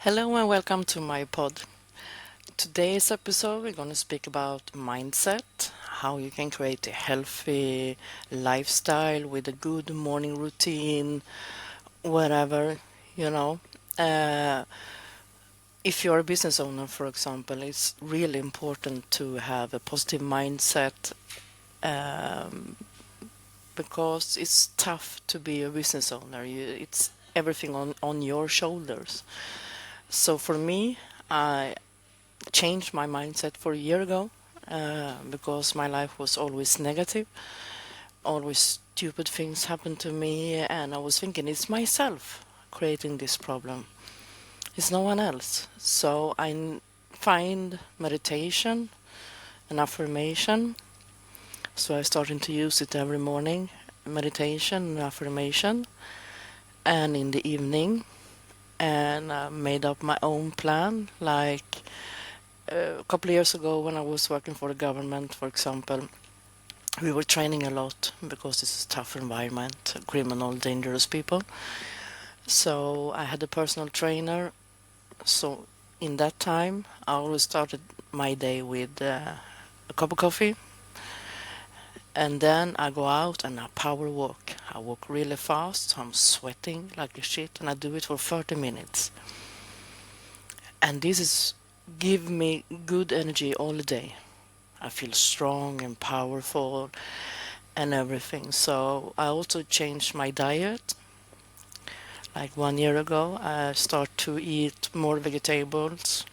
Hello and welcome to my pod. Today's episode, we're going to speak about mindset, how you can create a healthy lifestyle with a good morning routine, whatever, you know. Uh, if you're a business owner, for example, it's really important to have a positive mindset um, because it's tough to be a business owner. It's everything on your shoulders. So for me, I changed my mindset for a year ago because my life was always negative. Always stupid things happened to me, and I was thinking it's myself creating this problem. It's no one else. So find meditation and affirmation. So I started to use it every morning, meditation and affirmation, and in the evening. And I made up my own plan, like a couple of years ago when I was working for the government, for example, we were training a lot because it's a tough environment, criminal, dangerous people. So I had a personal trainer. So in that time, I always started my day with a cup of coffee, and then I go out and I power walk. I walk really fast, I'm sweating like a shit, and I do it for 30 minutes. And this is give me good energy all day. I feel strong and powerful and everything. So I also changed my diet. Like 1 year ago, I start to eat more vegetables.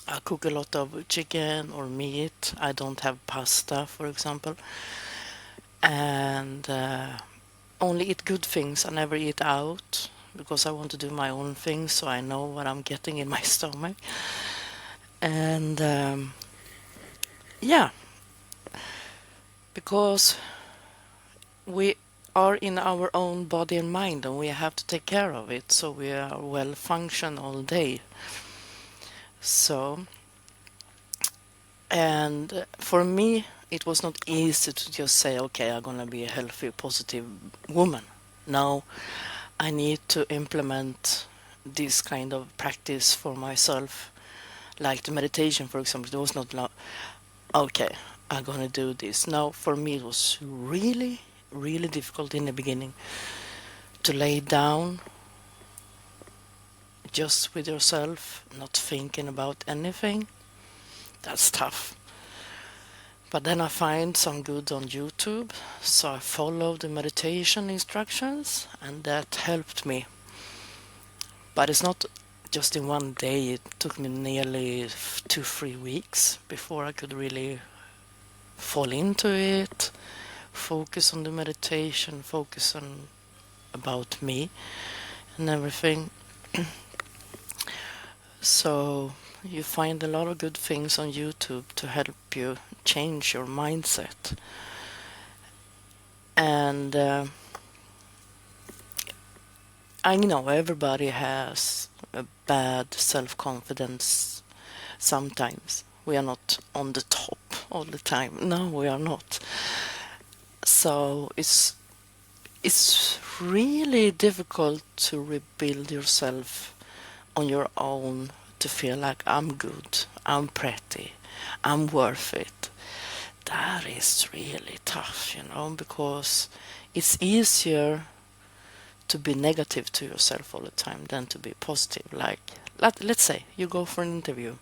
I cook a lot of chicken or meat. I don't have pasta, for example, and only eat good things. I never eat out because I want to do my own things, so I know what I'm getting in my stomach. And yeah, because we are in our own body and mind, and we have to take care of it so we are well function all day. So, and for me, it was not easy to just say, okay, I'm gonna be a healthy, positive woman. No, I need to implement this kind of practice for myself, like the meditation, for example. It was not like, okay, I'm gonna do this. No, for me, it was really, really difficult in the beginning to lay down just with yourself, not thinking about anything. That's tough. But then I find some good on YouTube, so I followed the meditation instructions, and that helped me. But it's not just in one day, it took me nearly 2-3 weeks before I could really fall into it, focus on the meditation, focus on about me and everything. So you find a lot of good things on YouTube to help you change your mindset. And I know everybody has a bad self-confidence sometimes. We are not on the top all the time. No, we are not. So it's really difficult to rebuild yourself on your own, to feel like I'm good, I'm pretty, I'm worth it. That is really tough, because it's easier to be negative to yourself all the time than to be positive. Like, let's say you go for an interview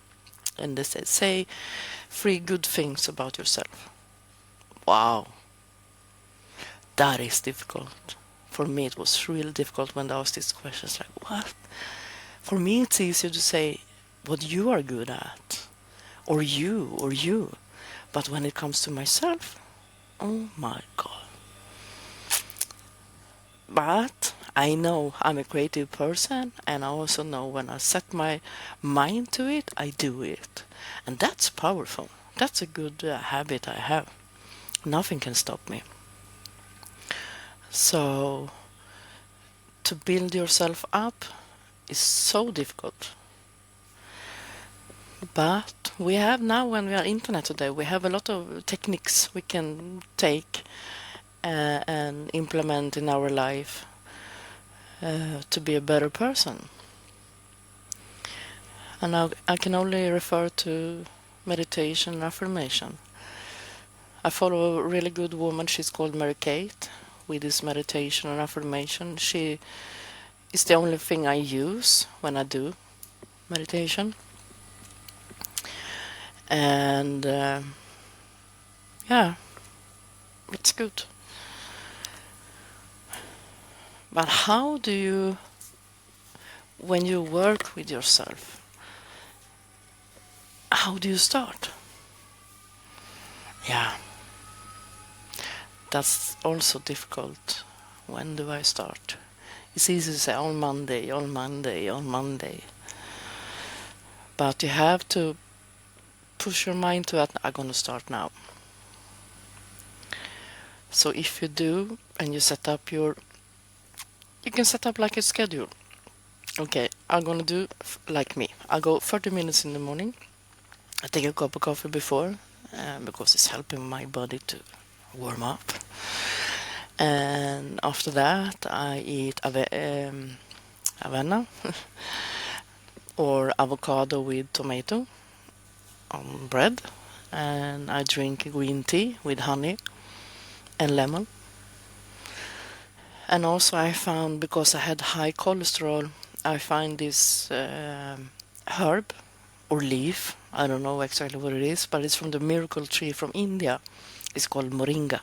and they say 3 good things about yourself. Wow, that is difficult. For me, it was really difficult when they asked these questions. Like, what? For me, it's easier to say what you are good at, or you. But when it comes to myself, oh my God. But I know I'm a creative person, and I also know when I set my mind to it, I do it. And that's powerful. That's a good habit I have. Nothing can stop me. So, to build yourself up is so difficult. But we have now, when we are internet today, we have a lot of techniques we can take and implement in our life to be a better person. And I can only refer to meditation and affirmation. I follow a really good woman, she's called Mary Kate, with this meditation and affirmation. She is the only thing I use when I do meditation. And yeah, it's good. But how do you, when you work with yourself, how do you start? Yeah, that's also difficult. When do I start? It's easy to say on Monday, on Monday, on Monday. But you have to push your mind to that, I'm going to start now. So if you do, and you set up you can set up like a schedule. Okay, I'm going to do like me. I go 30 minutes in the morning. I take a cup of coffee before, because it's helping my body to warm up. And after that, I eat avena or avocado with tomato on bread. And I drink green tea with honey and lemon. And also I found, because I had high cholesterol, I find this herb or leaf. I don't know exactly what it is, but it's from the miracle tree from India. It's called moringa.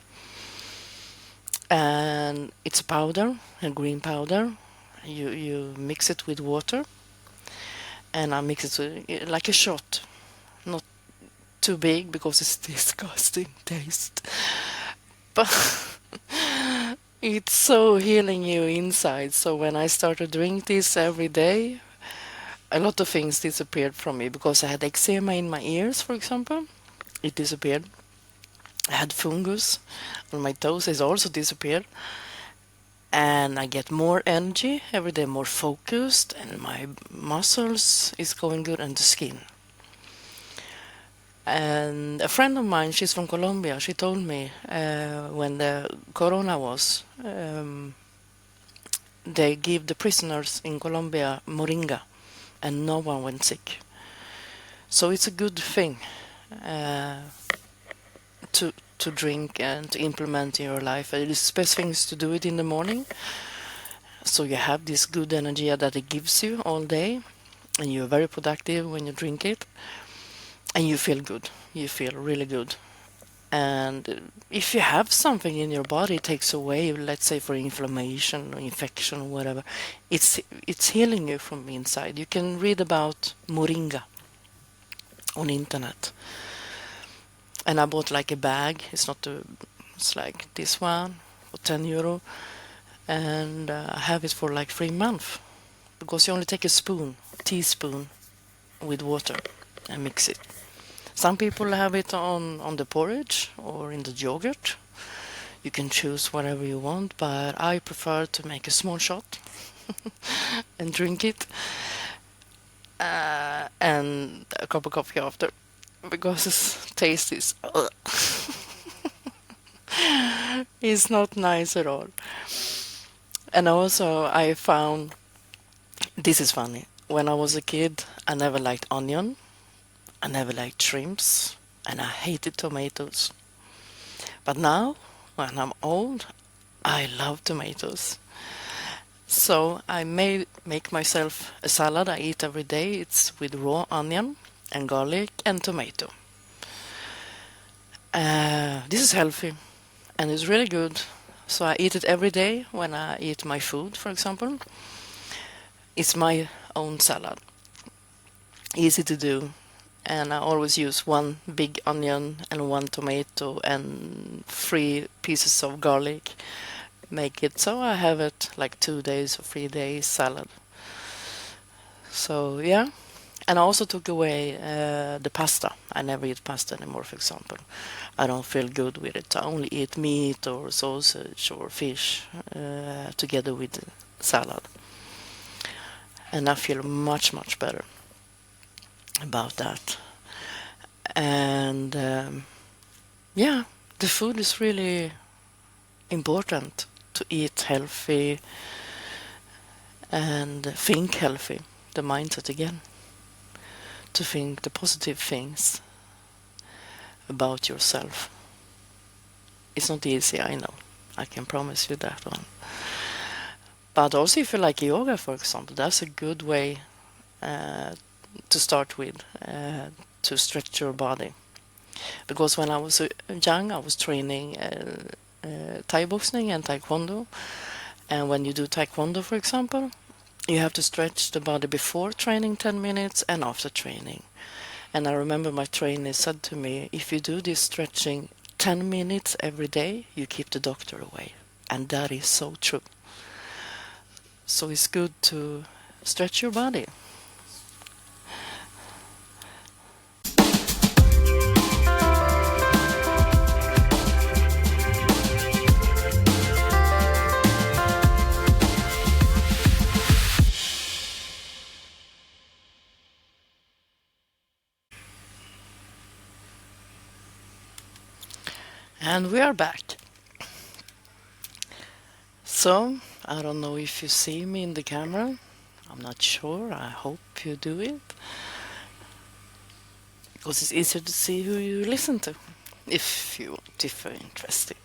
And it's a powder, a green powder. You mix it with water. And I mix it like a shot. Not too big because it's disgusting taste. But it's so healing you inside. So when I started doing this every day, a lot of things disappeared from me, because I had eczema in my ears, for example. It disappeared. I had fungus on my toes. It also disappeared. And I get more energy every day, more focused, and my muscles is going good, and the skin. And a friend of mine, she's from Colombia, she told me when the corona was, they give the prisoners in Colombia moringa, and no one went sick. So it's a good thing to drink and to implement in your life. It is best things to do it in the morning, so you have this good energy that it gives you all day, and you're very productive when you drink it, and you feel good. You feel really good. And if you have something in your body, it takes away, let's say for inflammation or infection or whatever, it's healing you from inside. You can read about moringa on internet. And I bought like a bag. It's like this one for 10 euro. And I have it for like 3 months. Because you only take a teaspoon with water and mix it. Some people have it on the porridge or in the yogurt. You can choose whatever you want, but I prefer to make a small shot and drink it. And a cup of coffee after, because its taste is it's not nice at all. And also I found, this is funny, when I was a kid I never liked onion, I never liked shrimps, and I hated tomatoes. But now, when I'm old, I love tomatoes. So I make myself a salad I eat every day. It's with raw onion and garlic and tomato. This is healthy and it's really good. So I eat it every day when I eat my food, for example. It's my own salad. Easy to do. And I always use 1 big onion and 1 tomato and 3 pieces of garlic. Make it so I have it like 2 days or 3 days salad. So yeah. And I also took away the pasta. I never eat pasta anymore, for example. I don't feel good with it. I only eat meat or sausage or fish together with salad. And I feel much, much better about that. And yeah, the food is really important, to eat healthy and think healthy, the mindset again. to think the positive things about yourself. It's not easy, I know. I can promise you that one. But also if you like yoga, for example, that's a good way uh, to start with, to stretch your body. Because when I was young, I was training Thai boxing and Taekwondo. And when you do Taekwondo, for example, you have to stretch the body before training 10 minutes and after training. And I remember my trainer said to me, if you do this stretching 10 minutes every day, you keep the doctor away. And that is so true. So it's good to stretch your body. And we are back. So, I don't know if you see me in the camera. I'm not sure. I hope you do it. Because it's easier to see who you listen to. If you're interested.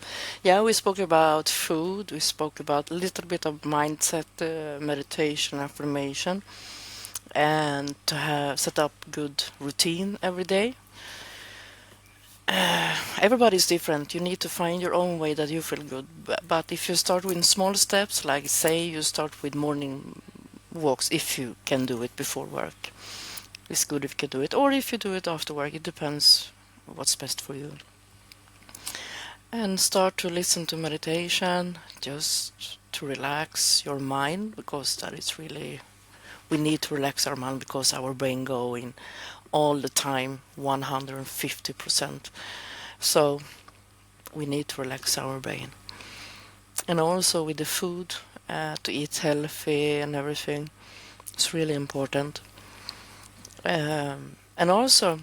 Yeah, we spoke about food. We spoke about a little bit of mindset, meditation, affirmation. And to have set up good routine every day. Everybody's different. You need to find your own way that you feel good. But if you start with small steps, like say you start with morning walks, if you can do it before work, it's good if you can do it. Or if you do it after work, it depends what's best for you. And start to listen to meditation, just to relax your mind, because that is really, we need to relax our mind because our brain going all the time 150%. So we need to relax our brain. And also with the food, to eat healthy and everything, it's really important. And also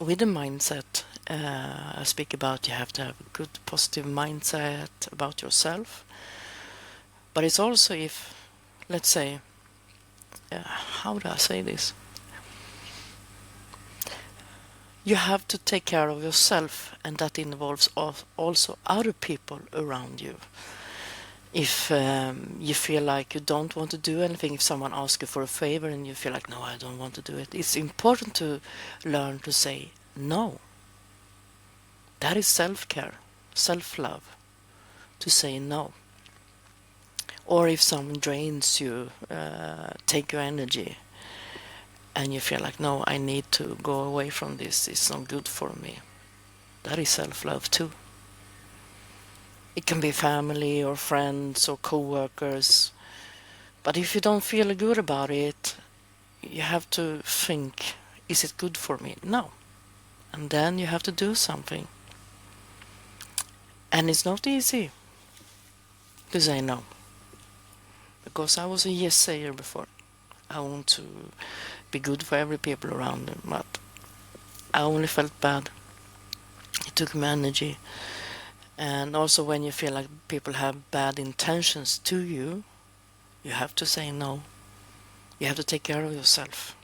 with the mindset, I speak about you have to have a good positive mindset about yourself. But it's also if, let's say, how do I say this? You have to take care of yourself, and that involves also other people around you. If you feel like you don't want to do anything, if someone asks you for a favor and you feel like, no, I don't want to do it, it's important to learn to say no. That is self-care, self-love, to say no. Or if someone drains you, take your energy, and you feel like, no, I need to go away from this, it's not good for me. That is self-love too. It can be family or friends or co-workers. But if you don't feel good about it, you have to think, is it good for me? No. And then you have to do something. And it's not easy to say no. Because I was a yes sayer before. I want to be good for every people around me, but I only felt bad. It took me energy. And also when you feel like people have bad intentions to you, you have to say no. You have to take care of yourself.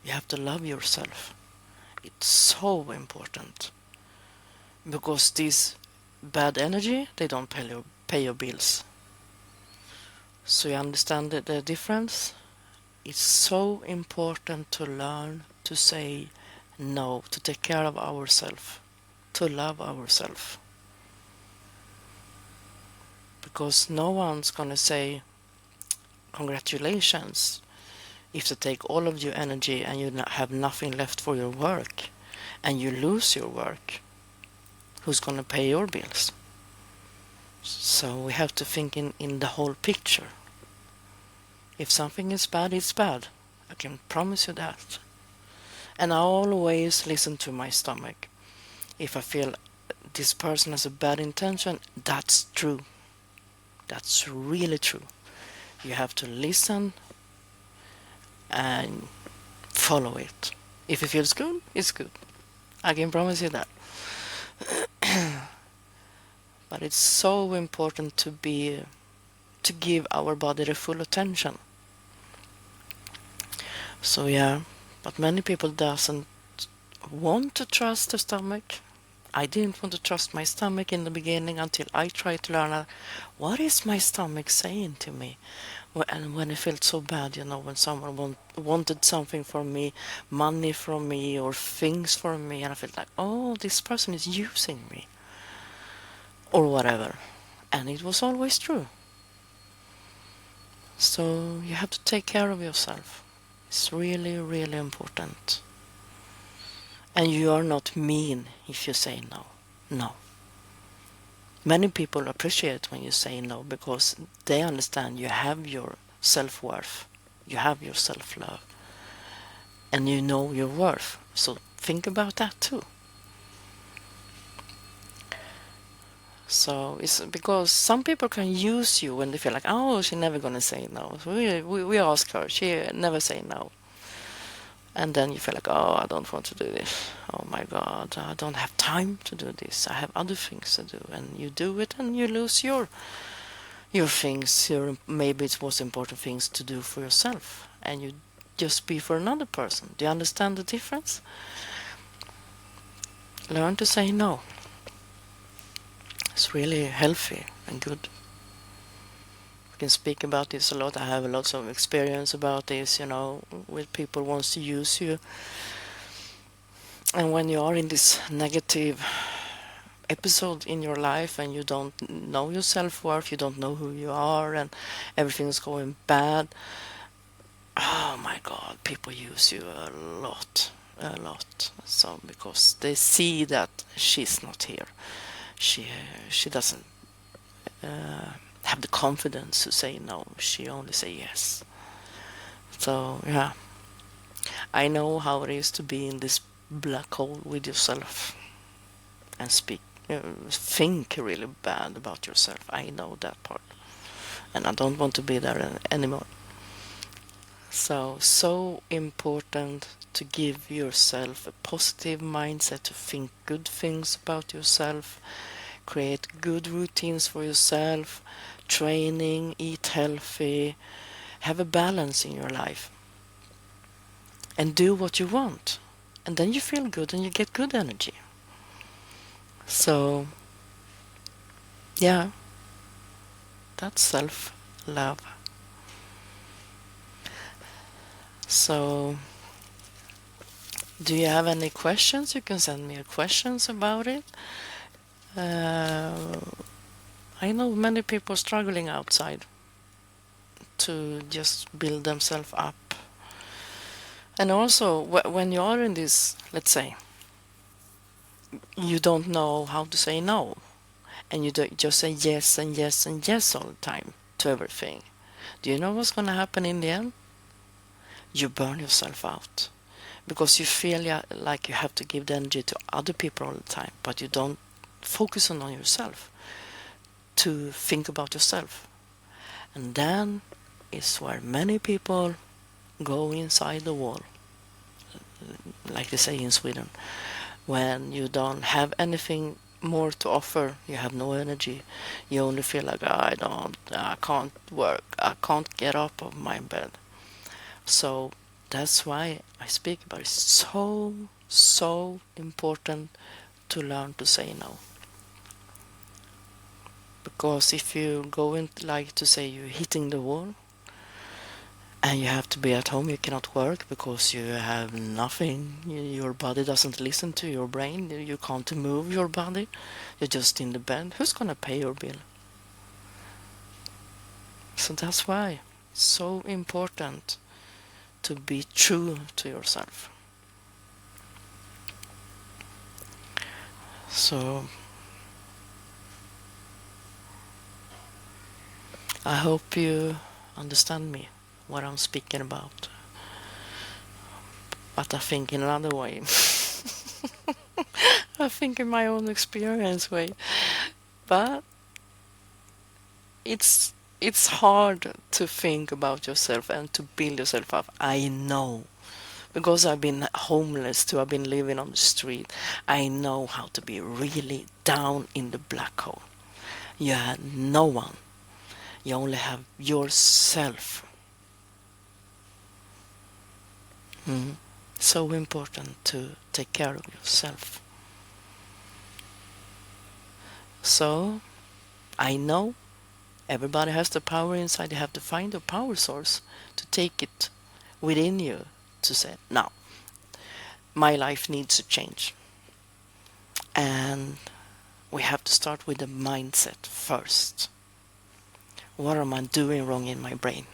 You have to love yourself. It's so important. Because this bad energy, they don't pay your bills. So you understand the difference? It's so important to learn to say no, to take care of ourselves, to love ourselves. Because no one's gonna say congratulations if they take all of your energy and you have nothing left for your work and you lose your work. Who's gonna pay your bills? So we have to think in the whole picture. If something is bad, it's bad. I can promise you that. And I always listen to my stomach. If I feel this person has a bad intention, that's true. That's really true. You have to listen and follow it. If it feels good, it's good. I can promise you that. But it's so important to give our body the full attention. So yeah, But many people doesn't want to trust the stomach. I didn't want to trust my stomach in the beginning until I tried to learn what is my stomach saying to me. And when I felt so bad, when someone wanted something from me, money from me, or things from me, and I felt like, oh, this person is using me, or whatever. And it was always true. So you have to take care of yourself. It's really, really important. And you are not mean if you say no. No. Many people appreciate when you say no because they understand you have your self-worth, you have your self-love, and you know your worth. So think about that too. So it's because some people can use you when they feel like, oh, she's never gonna say no. So we ask her, she never say no. And then you feel like, oh, I don't want to do this. Oh my God, I don't have time to do this. I have other things to do. And you do it and you lose your things. Maybe it was important things to do for yourself. And you just be for another person. Do you understand the difference? Learn to say no. It's really healthy and good. We can speak about this a lot. I have lots of experience about this, with people wants to use you. And when you are in this negative episode in your life and you don't know your self-worth, you don't know who you are, and everything's going bad, oh my God, people use you a lot. So because they see that she's not here, she doesn't have the confidence to say no. She only say yes. So yeah, I know how it is to be in this black hole with yourself and think really bad about yourself. I know that part, and I don't want to be there anymore. So important to give yourself a positive mindset, to think good things about yourself, create good routines for yourself, training, eat healthy, have a balance in your life, and do what you want. And then you feel good and you get good energy. So, yeah, that's self-love. So, do you have any questions? You can send me questions about it. I know many people struggling outside to just build themselves up. And also, when you are in this, let's say, you don't know how to say no, and you just say yes and yes and yes all the time to everything. Do you know what's going to happen in the end? You burn yourself out because you feel like you have to give the energy to other people all the time, but you don't focus on yourself, to think about yourself. And then is where many people go inside the wall, like they say in Sweden. When you don't have anything more to offer, you have no energy, you only feel like, I can't work, I can't get up of my bed. So that's why I speak about it. So important to learn to say no. Because if you go in, like to say, you're hitting the wall and you have to be at home, you cannot work because you have nothing, your body doesn't listen to your brain, you can't move your body, you're just in the bed, who's gonna pay your bill? So that's why it's so important to be true to yourself. So I hope you understand me, what I'm speaking about. But I think in another way. I think in my own experience way. But it's hard to think about yourself and to build yourself up. I know. Because I've been homeless too, I've been living on the street. I know how to be really down in the black hole. You had no one. You only have yourself. so important to take care of yourself. So, I know everybody has the power inside. You have to find a power source to take it within you to say, now, my life needs to change. And we have to start with the mindset first. What am I doing wrong in my brain?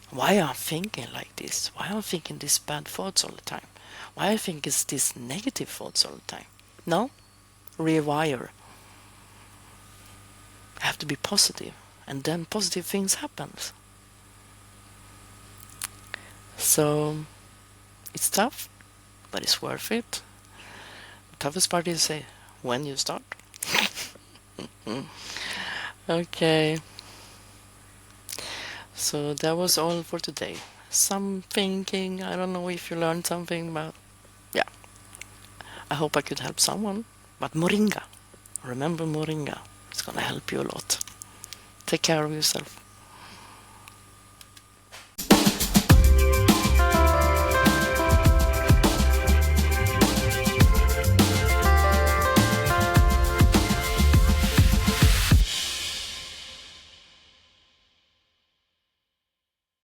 Why am I thinking like this? Why am I thinking these bad thoughts all the time? Why I think it's these negative thoughts all the time? No, rewire. I have to be positive, and then positive things happen. So it's tough, but it's worth it. The toughest part is when you start. Okay, so that was all for today. Some thinking, I don't know if you learned something, but yeah, I hope I could help someone. But moringa, remember moringa, it's gonna help you a lot. Take care of yourself.